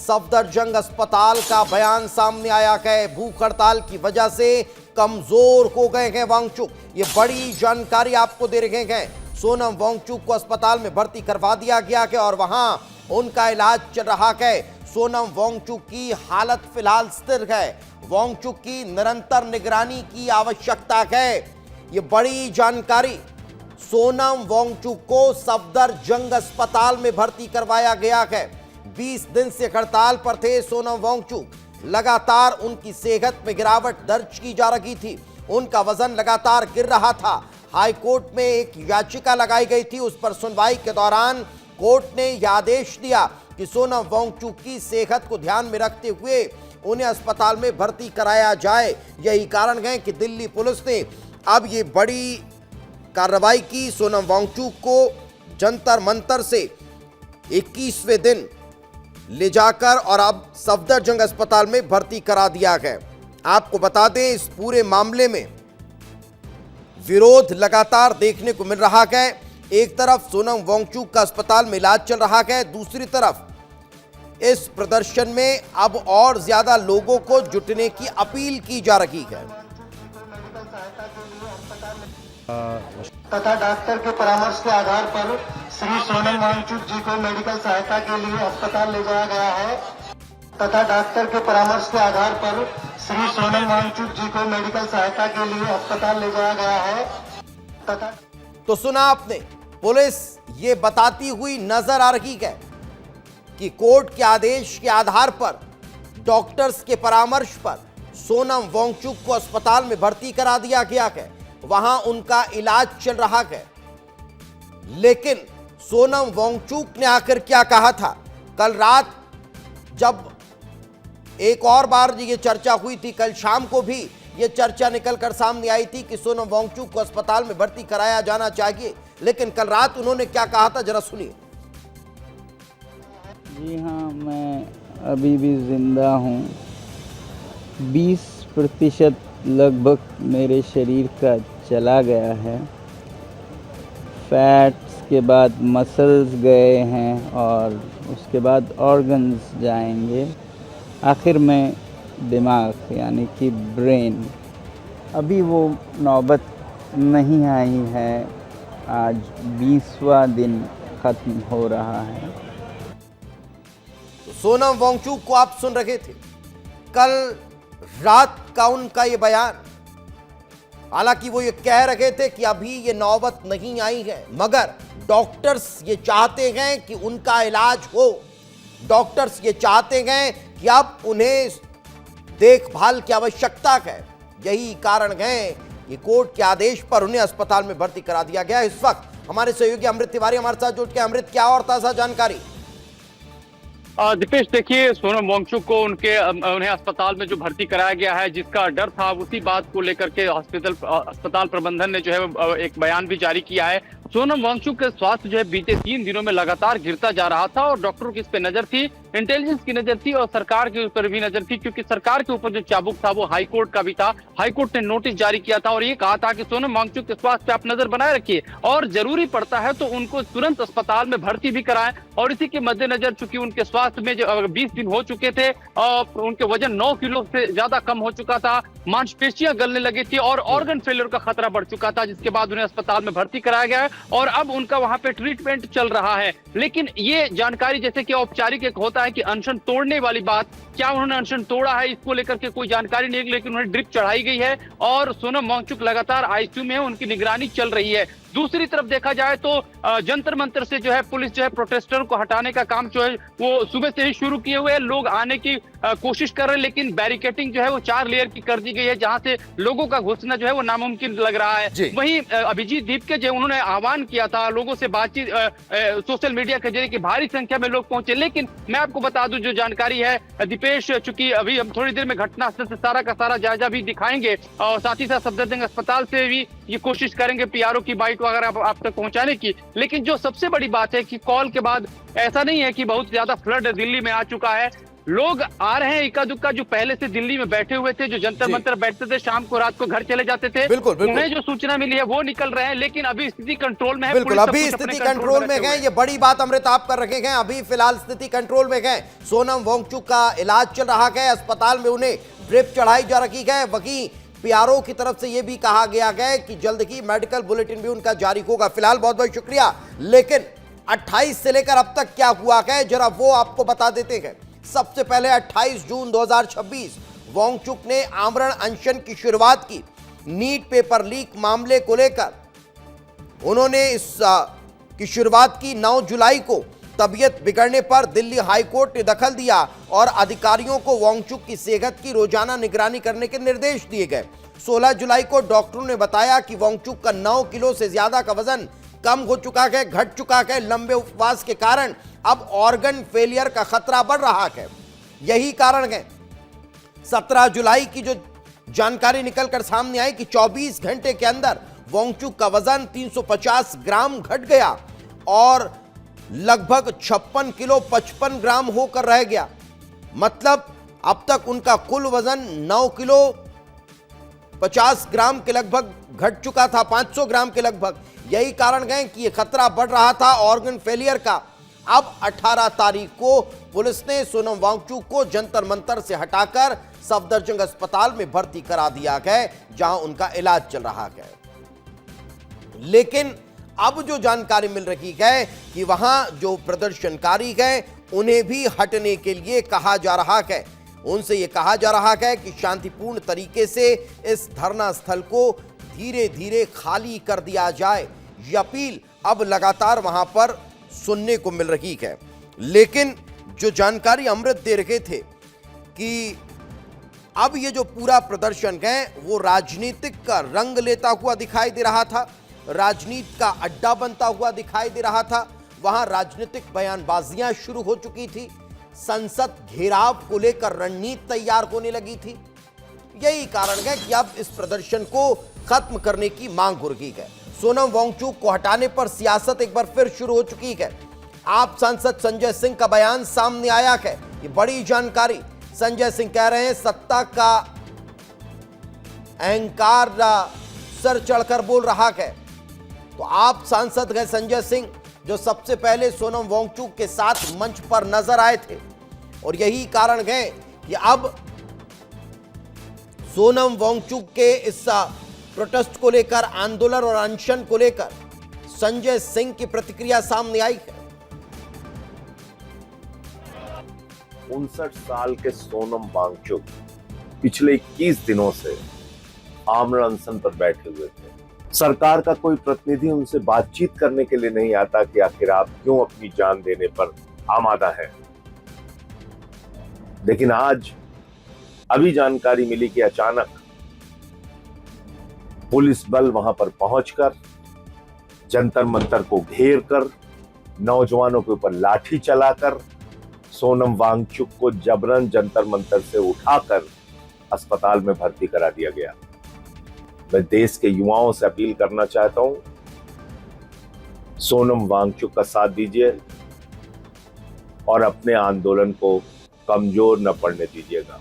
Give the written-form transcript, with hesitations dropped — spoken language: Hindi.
सफदरजंग अस्पताल का बयान सामने आया है। भूख हड़ताल की वजह से कमजोर हो गए हैं वांगचुक। ये बड़ी जानकारी आपको दे रहे हैं। सोनम वांगचुक को अस्पताल में भर्ती करवा दिया गया है और वहां उनका इलाज चल रहा है। सोनम वांगचुक की हालत फिलहाल स्थिर है। वांगचुक की निरंतर निगरानी की आवश्यकता है। ये बड़ी जानकारी। सोनम वांगचुक को सफदरजंग अस्पताल में भर्ती करवाया गया है। 20 दिन से हड़ताल पर थे सोनम वांगचुक। लगातार उनकी सेहत में गिरावट दर्ज की जा रही थी। उनका वजन लगातार गिर रहा था। हाई कोर्ट में एक याचिका लगाई गई थी। उस पर सुनवाई के दौरान कोर्ट ने यह आदेश दिया कि सोनम वांगचुक की सेहत को ध्यान में रखते हुए उन्हें अस्पताल में भर्ती कराया जाए। यही कारण है कि दिल्ली पुलिस ने अब ये बड़ी कार्रवाई की। सोनम वांगचुक को जंतर मंतर से 21वें दिन ले जाकर और अब सफदरजंग अस्पताल में भर्ती करा दिया है। आपको बता दें, इस पूरे मामले में विरोध लगातार देखने को मिल रहा है। एक तरफ सोनम वांगचुक का अस्पताल में इलाज चल रहा है, दूसरी तरफ इस प्रदर्शन में अब और ज्यादा लोगों को जुटने की अपील की जा रही है। तथा डॉक्टर के परामर्श के आधार पर श्री सोनम वांगचुक जी को मेडिकल सहायता के लिए अस्पताल ले जाया गया है। तथा डॉक्टर के परामर्श के आधार पर श्री सोनम वांगचुक जी को मेडिकल सहायता के लिए अस्पताल ले जाया गया है। तथा तो सुना आपने, पुलिस ये बताती हुई नजर आ रही है कि कोर्ट के आदेश के आधार पर, डॉक्टर्स के परामर्श पर सोनम वांगचुक को अस्पताल में भर्ती करा दिया गया है। वहां उनका इलाज चल रहा है। लेकिन सोनम वांगचुक ने आकर क्या कहा था? कल रात जब एक और बार ये चर्चा हुई थी, कल शाम को भी ये चर्चा निकलकर सामने आई थी कि सोनम वांगचुक को अस्पताल में भर्ती कराया जाना चाहिए। लेकिन कल रात उन्होंने क्या कहा था, जरा सुनिए। जी हाँ, मैं अभी भी जिंदा हूँ। 20% लगभग मेरे शरीर का चला गया है। फैट्स के बाद मसल्स गए हैं और उसके बाद ऑर्गन्स जाएंगे। आखिर में दिमाग यानी कि ब्रेन। अभी वो नौबत नहीं आई है। आज 20वां दिन ख़त्म हो रहा है। तो सोनम वांगचुक को आप सुन रहे थे। कल रात का उनका ये बयान, हालांकि वो ये कह रहे थे कि अभी ये नौबत नहीं आई है, मगर डॉक्टर्स ये चाहते हैं कि उनका इलाज हो। डॉक्टर्स ये चाहते हैं कि अब उन्हें देखभाल की आवश्यकता है। यही कारण है कि कोर्ट के आदेश पर उन्हें अस्पताल में भर्ती करा दिया गया। इस वक्त हमारे सहयोगी अमृत तिवारी हमारे साथ जुट के। अमृत, क्या और ताजा जानकारी? दीपेश, देखिए, सोनम वांगचुक को उन्हें अस्पताल में जो भर्ती कराया गया है, जिसका डर था, उसी बात को लेकर के अस्पताल प्रबंधन ने जो है एक बयान भी जारी किया है। सोनम वांगचुक का स्वास्थ्य जो है बीते 3 दिनों में लगातार गिरता जा रहा था और डॉक्टरों की इस पे नजर थी, इंटेलिजेंस की नजर थी और सरकार के ऊपर भी नजर थी, क्योंकि सरकार के ऊपर जो चाबुक था वो हाईकोर्ट का भी था। हाईकोर्ट ने नोटिस जारी किया था और ये कहा था कि सोनम वांगचुक के स्वास्थ्य पे आप नजर बनाए रखिए और जरूरी पड़ता है तो उनको तुरंत अस्पताल में भर्ती भी कराएं। और इसी के मद्देनजर चूंकि उनके स्वास्थ्य में जो 20 दिन हो चुके थे और उनके वजन 9 किलो से ज्यादा कम हो चुका था, मांसपेशियां गलने लगी थी और ऑर्गन फेलियर का खतरा बढ़ चुका था, जिसके बाद उन्हें अस्पताल में भर्ती कराया गया है और अब उनका वहां पे ट्रीटमेंट चल रहा है। लेकिन ये जानकारी जैसे कि औपचारिक एक होता है कि अनशन तोड़ने वाली बात, क्या उन्होंने अनशन तोड़ा है इसको लेकर के कोई जानकारी नहीं, लेकिन उन्हें ड्रिप चढ़ाई गई है और सोनम वांगचुक लगातार आईसीयू में है, उनकी निगरानी चल रही है। दूसरी तरफ देखा जाए तो जंतर मंतर से जो है पुलिस जो है प्रोटेस्टरों को हटाने का काम जो है वो सुबह से ही शुरू किए हुए हैं। लोग आने की कोशिश कर रहे हैं, लेकिन बैरिकेटिंग जो है वो 4 लेयर की कर दी गई है, जहां से लोगों का घुसना जो है वो नामुमकिन लग रहा है। वहीं अभिजीत दीपके जो उन्होंने आह्वान किया था लोगों से बातचीत सोशल मीडिया के जरिए कि भारी संख्या में लोग पहुंचे, लेकिन मैं आपको बता दूं जो जानकारी है दीपेश, चूंकि अभी हम थोड़ी देर में घटनास्थल से सारा का सारा जायजा भी दिखाएंगे और साथ ही साथ सफदरजंग अस्पताल से भी ये कोशिश करेंगे पीआरओ की बाइट वगैरह आप तक पहुंचाने की। लेकिन जो सबसे बड़ी बात है कि कॉल के बाद ऐसा नहीं है कि बहुत ज्यादा फ्लड दिल्ली में आ चुका है। लोग आ रहे हैं इक्का दुक्का, जो पहले से दिल्ली में बैठे हुए थे, जो जंतर जी। मंतर बैठते थे, शाम को रात को घर चले जाते थे, बिल्कुल, बिल्कुल। उन्हें जो सूचना मिली है वो निकल रहे हैं, लेकिन अभी स्थिति कंट्रोल में है। बिल्कुल, पुलिस सब अभी कुछ अपने स्थिति कंट्रोल में है। ये बड़ी बात अमृत आप कर रखे हैं। अभी फिलहाल स्थिति कंट्रोल में है। सोनम वांगचुक का इलाज चल रहा है, अस्पताल में उन्हें ड्रिप चढ़ाई जा रखी है। वहीं पीआरओ की तरफ से यह भी कहा गया है कि जल्द ही मेडिकल बुलेटिन भी उनका जारी होगा। फिलहाल बहुत बहुत शुक्रिया। लेकिन 28 से लेकर अब तक क्या हुआ है जरा वो आपको बता देते हैं। सबसे पहले 28 जून 2026 वांगचुक ने आमरण अनशन की शुरुआत की। नीट पेपर लीक मामले को लेकर उन्होंने की शुरुआत की। 9 जुलाई को तबीयत बिगड़ने पर दिल्ली हाईकोर्ट ने दखल दिया और अधिकारियों को वांगचुक की सेहत की रोजाना निगरानी करने के निर्देश दिए गए। 16 जुलाई को डॉक्टरों ने बताया कि वांगचुक का 9 किलो से ज्यादा का वजन कम हो चुका है, घट चुका है। लंबे उपवास के कारण अब ऑर्गन फेलियर का खतरा बढ़ रहा है। यही कारण है 17 जुलाई की जो जानकारी निकलकर सामने आई कि 24 घंटे के अंदर वांगचुक का वजन 350 ग्राम घट गया और लगभग 56 किलो 55 ग्राम होकर रह गया। मतलब अब तक उनका कुल वजन 9 किलो 50 ग्राम के लगभग घट चुका था, 500 ग्राम के लगभग। यही कारण है कि यह खतरा बढ़ रहा था ऑर्गन फेलियर का। अब 18 तारीख को पुलिस ने सोनम वांगचुक को जंतर मंतर से हटाकर सफदरजंग अस्पताल में भर्ती करा दिया है, जहां उनका इलाज चल रहा है। लेकिन अब जो जानकारी मिल रही है कि वहां जो प्रदर्शनकारी हैं उन्हें भी हटने के लिए कहा जा रहा है। उनसे यह कहा जा रहा है कि शांतिपूर्ण तरीके से इस धरना स्थल को धीरे धीरे खाली कर दिया जाए। यह अपील अब लगातार वहां पर सुनने को मिल रही है। लेकिन जो जानकारी अमृत दे रहे थे कि अब ये जो पूरा प्रदर्शन है वो राजनीतिक का रंग लेता हुआ दिखाई दे रहा था, राजनीति का अड्डा बनता हुआ दिखाई दे रहा था। वहां राजनीतिक बयानबाजियां शुरू हो चुकी थी। संसद घेराव को लेकर रणनीति तैयार होने लगी थी। यही कारण है कि अब इस प्रदर्शन को खत्म करने की मांग हो रही है। सोनम वांगचुक को हटाने पर सियासत एक बार फिर शुरू हो चुकी है। आप सांसद संजय सिंह का बयान सामने आया है। ये बड़ी जानकारी। संजय सिंह कह रहे हैं सत्ता का अहंकार सर चढ़कर बोल रहा है। तो आप सांसद हैं संजय सिंह, जो सबसे पहले सोनम वांगचुक के साथ मंच पर नजर आए थे, और यही कारण है कि अब सोनम वांगचुक के इस प्रोटेस्ट को लेकर, आंदोलन और अनशन को लेकर संजय सिंह की प्रतिक्रिया सामने आई है। 59 साल के सोनम वांगचुक पिछले 21 दिनों से आमरण अनशन पर बैठे हुए थे। सरकार का कोई प्रतिनिधि उनसे बातचीत करने के लिए नहीं आता कि आखिर आप क्यों अपनी जान देने पर आमादा है। लेकिन आज अभी जानकारी मिली कि अचानक पुलिस बल वहां पर पहुंचकर जंतर मंतर को घेर कर नौजवानों के ऊपर लाठी चलाकर सोनम वांगचुक को जबरन जंतर मंतर से उठाकर अस्पताल में भर्ती करा दिया गया। मैं देश के युवाओं से अपील करना चाहता हूं, सोनम वांगचुक का साथ दीजिए और अपने आंदोलन को कमजोर न पड़ने दीजिएगा।